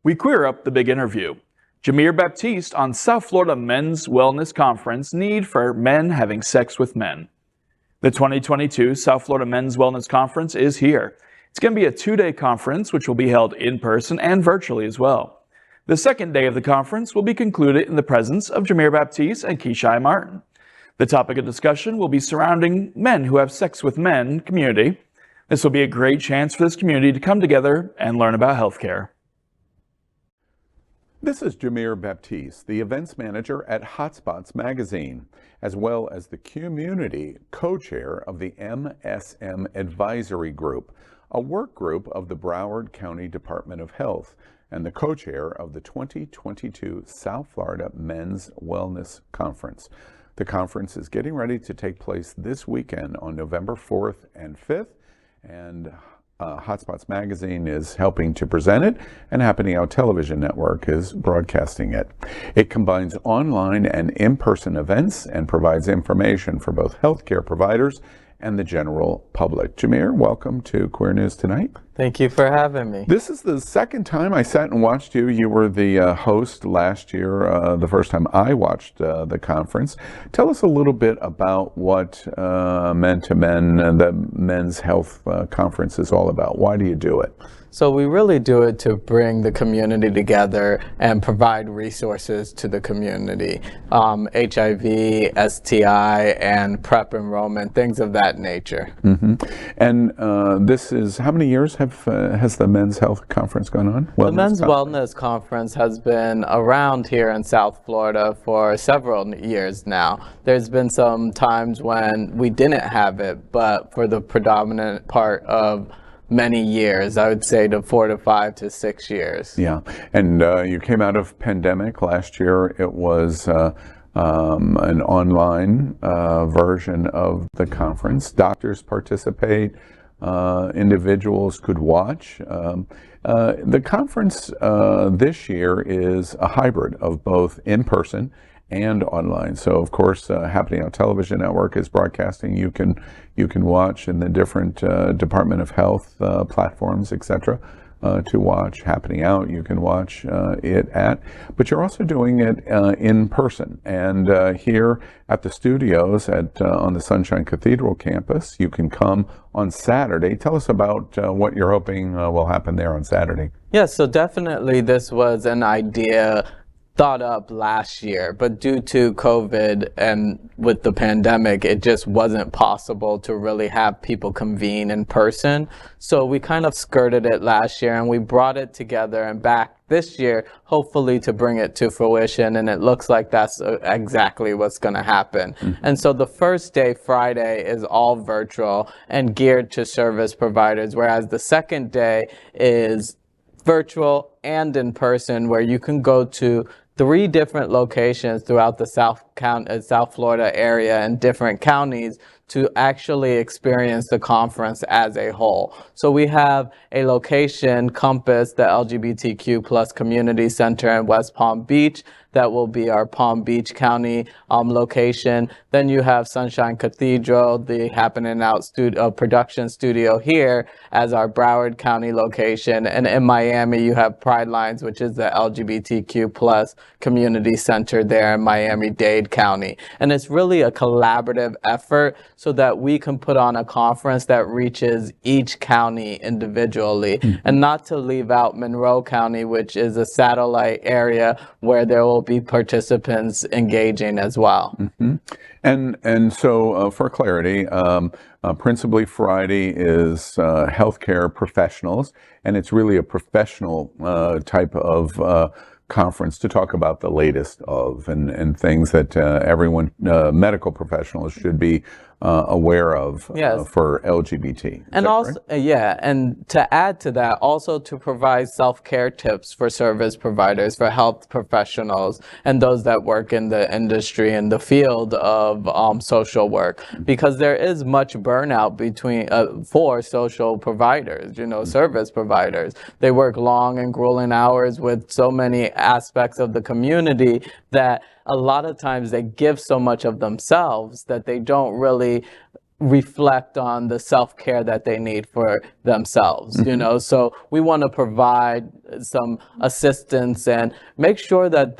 We queer up the big interview. Jameer Baptiste on South Florida Men's Wellness Conference Need for Men Having Sex with Men. The 2022 South Florida Men's Wellness Conference is here. It's going to be a 2-day conference which will be held in person and virtually as well. The second day of the conference will be concluded in the presence of Jameer Baptiste and Kishi Martin. The topic of discussion will be surrounding men who have sex with men community. This will be a great chance for this community to come together and learn about healthcare. This is Jameer Baptiste, the events manager at Hotspots Magazine, as well as the community co-chair of the MSM Advisory Group, a work group of the Broward County Department of Health, and the co-chair of the 2022 South Florida Men's Wellness Conference. The conference is getting ready to take place this weekend on November 4th and 5th, and Hotspots Magazine is helping to present it, and Happening Out Television Network is broadcasting it. It combines online and in-person events and provides information for both healthcare providers and the general public. Jameer, welcome to Queer News Tonight. Thank you for having me. This is the second time I sat and watched you. You were the host last year, the first time I watched the conference. Tell us a little bit about what Men to Men, the Men's Health Conference is all about. Why do you do it? So we really do it to bring the community together and provide resources to the community. HIV, STI, and PrEP enrollment, things of that nature. Mm-hmm. And this is, how many years has the Men's Health Conference gone on? The Men's Wellness Conference has been around here in South Florida for several years now. There's been some times when we didn't have it, but for the predominant part of many years, I would say to 4 to 5 to 6 years. Yeah, and you came out of pandemic last year. It was an online version of the conference. Doctors participate, individuals could watch. The conference this year is a hybrid of both in-person and online. So of course, Happening Out Television Network is broadcasting. You can watch in the different Department of Health platforms, etc. To watch Happening Out. You can watch it at, but you're also doing it in person. And here at the studios on the Sunshine Cathedral campus, you can come on Saturday. Tell us about what you're hoping will happen there on Saturday. Yeah, so definitely this was an idea thought up last year, but due to COVID and with the pandemic, it just wasn't possible to really have people convene in person. So we kind of skirted it last year and we brought it together and back this year, hopefully to bring it to fruition. And it looks like that's exactly what's going to happen. Mm-hmm. And so the first day, Friday, is all virtual and geared to service providers, whereas the second day is virtual and in person, where you can go to 3 different locations throughout the South Florida area and different counties to actually experience the conference as a whole. So we have a location, Compass, the LGBTQ plus community center in West Palm Beach. That will be our Palm Beach County location. Then you have Sunshine Cathedral, the Happening Out production studio here as our Broward County location. And in Miami, you have Pride Lines, which is the LGBTQ plus community center there in Miami-Dade County. And it's really a collaborative effort so that we can put on a conference that reaches each county individually. Mm-hmm. And not to leave out Monroe County, which is a satellite area where there will be participants engaging as well. Mm-hmm. And so for clarity, principally Friday is healthcare professionals, and it's really a professional type of conference to talk about the latest of and things that everyone, medical professionals, should be aware of. Yes. For LGBT. And also, yeah, and to add to that, also to provide self-care tips for service providers, for health professionals, and those that work in the industry in the field of social work, because there is much burnout for social providers, service providers. They work long and grueling hours with so many aspects of the community that a lot of times they give so much of themselves that they don't really reflect on the self-care that they need for themselves, you know. So we want to provide some assistance and make sure that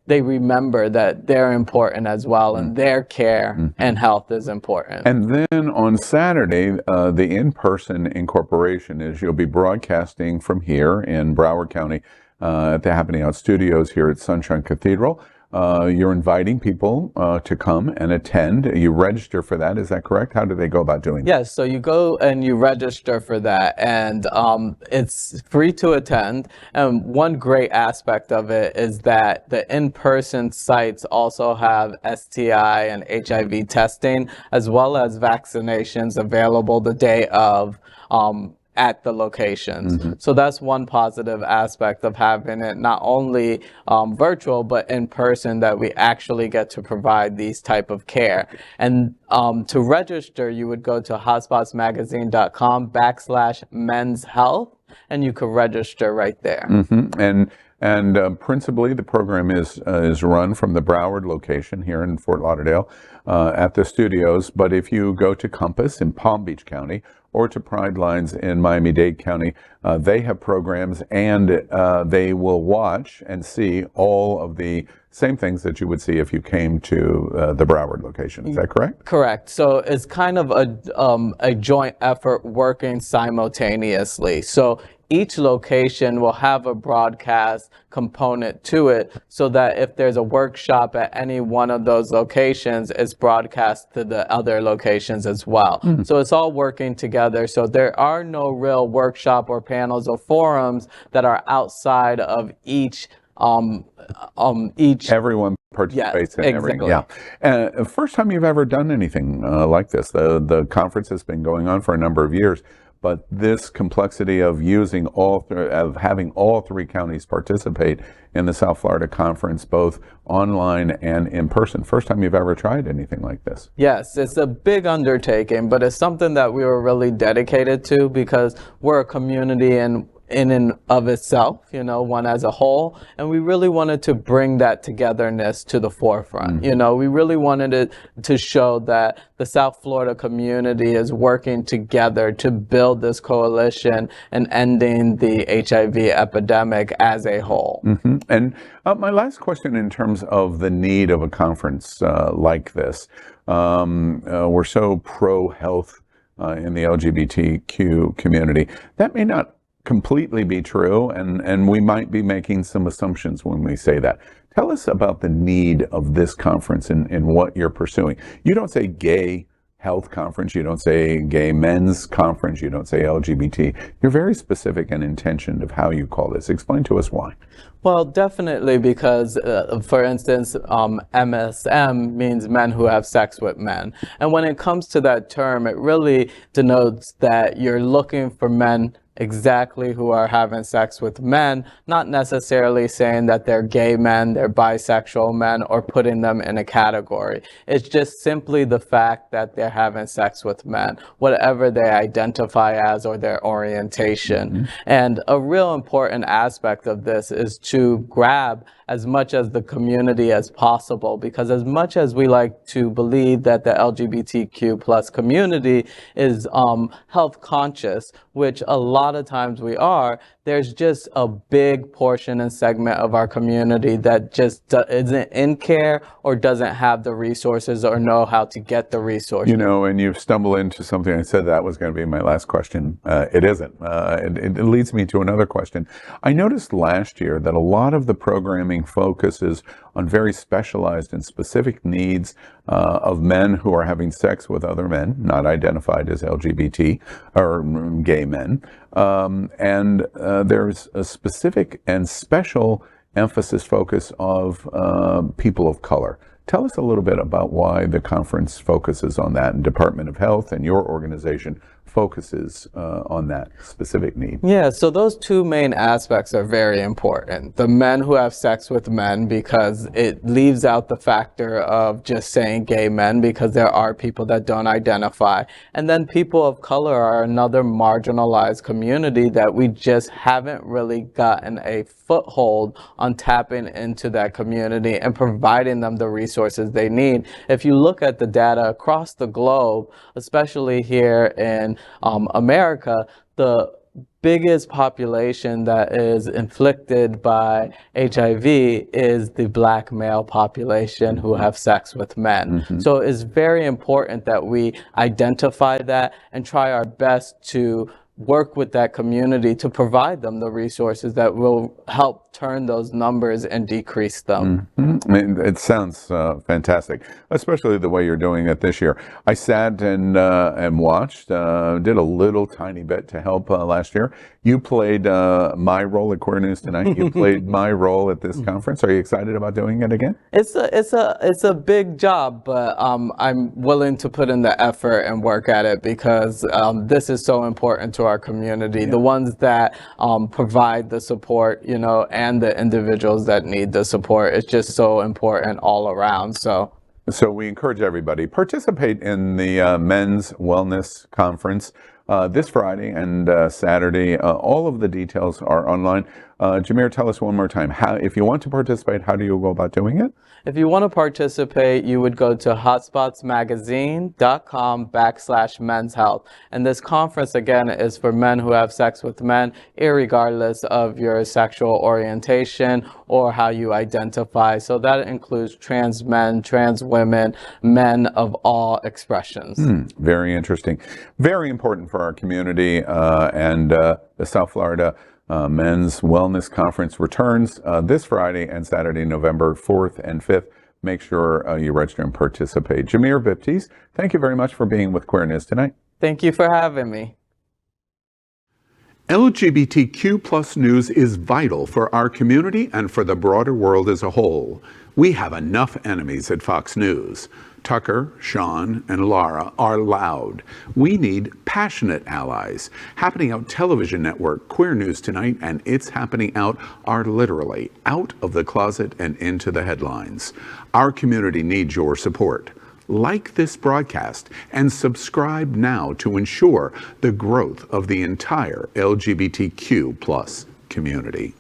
they remember that they're important as well, and their care and health is important. And then on Saturday, the in-person incorporation is you'll be broadcasting from here in Broward County at the Happening Out Studios here at Sunshine Cathedral. You're inviting people to come and attend. You register for that, is that correct? How do they go about doing that? Yes, so you go and you register for that, and it's free to attend. And one great aspect of it is that the in-person sites also have STI and HIV testing, as well as vaccinations available the day of at the locations. So that's one positive aspect of having it not only virtual but in person, that we actually get to provide these type of care. And to register, you would go to hotspotsmagazine.com/men's health, and you could register right there. And principally, the program is run from the Broward location here in Fort Lauderdale at the studios. But if you go to Compass in Palm Beach County or to Pride Lines in Miami-Dade County, they have programs, and they will watch and see all of the same things that you would see if you came to the Broward location. Is that correct? Correct. So it's kind of a joint effort working simultaneously. So each location will have a broadcast component to it, so that if there's a workshop at any one of those locations, it's broadcast to the other locations as well. So it's all working together. So there are no real workshop or panels or forums that are outside of each. Everyone participates in everything. Yeah. First time you've ever done anything like this. The conference has been going on for a number of years. But this complexity of having all three counties participate in the South Florida Conference, both online and in person. First time you've ever tried anything like this? Yes, it's a big undertaking, but it's something that we were really dedicated to, because we're a community in and of itself, you know, one as a whole, and we really wanted to bring that togetherness to the forefront. You know, we really wanted it to show that the South Florida community is working together to build this coalition and ending the HIV epidemic as a whole. And my last question, in terms of the need of a conference like this, we're so pro-health in the LGBTQ community. That may not completely be true, and we might be making some assumptions when we say that. Tell us about the need of this conference and what you're pursuing. You don't say gay health conference, you don't say gay men's conference, you don't say LGBT. You're very specific and intentioned of how you call this. Explain to us why. Well, definitely, because, for instance, MSM means men who have sex with men. And when it comes to that term, it really denotes that you're looking for men exactly who are having sex with men, not necessarily saying that they're gay men, they're bisexual men, or putting them in a category. It's just simply the fact that they're having sex with men, whatever they identify as or their orientation. And a real important aspect of this is to grab as much as the community as possible, because as much as we like to believe that the LGBTQ plus community is health conscious, which a lot of times we are, there's just a big portion and segment of our community that just isn't in care or doesn't have the resources or know how to get the resources. You know, and you've stumbled into something. I said that was going to be my last question. It isn't. It leads me to another question. I noticed last year that a lot of the programming focuses on very specialized and specific needs of men who are having sex with other men, not identified as LGBT or gay men. And there's a specific and special emphasis focus of people of color. Tell us a little bit about why the conference focuses on that, and Department of Health and your organization focuses on that specific need. Yeah, so those two main aspects are very important. The men who have sex with men, because it leaves out the factor of just saying gay men, because there are people that don't identify. And then people of color are another marginalized community that we just haven't really gotten a foothold on tapping into that community and providing them the resources they need. If you look at the data across the globe, especially here in America, the biggest population that is inflicted by HIV is the black male population who have sex with men. So it's very important that we identify that and try our best to work with that community to provide them the resources that will help turn those numbers and decrease them. I mean, it sounds fantastic, especially the way you're doing it this year. I sat and watched, did a little tiny bit to help last year. You played my role at Queer News Tonight. You played my role at this conference. Are you excited about doing it again? It's a big job, but I'm willing to put in the effort and work at it because this is so important to our community. The ones that provide the support, you know, and the individuals that need the support. It's just so important all around. So we encourage everybody, participate in the Men's Wellness Conference this Friday and Saturday. All of the details are online. Jameer, tell us one more time, if you want to participate, how do you go about doing it? if you want to participate, you would go to hotspotsmagazine.com/men's health. And this conference, again, is for men who have sex with men, irregardless of your sexual orientation or how you identify. So that includes trans men, trans women, men of all expressions. Very interesting. Very important for our community, and the South Florida Men's Wellness Conference returns this Friday and Saturday, November 4th and 5th. Make sure you register and participate. Jameer Baptiste, thank you very much for being with Queer News tonight. Thank you for having me. LGBTQ plus news is vital for our community and for the broader world as a whole. We have enough enemies at Fox News. Tucker, Sean, and Laura are loud. We need passionate allies. Happening Out television network, Queer News Tonight, and It's Happening Out are literally out of the closet and into the headlines. Our community needs your support. Like this broadcast and subscribe now to ensure the growth of the entire LGBTQ plus community.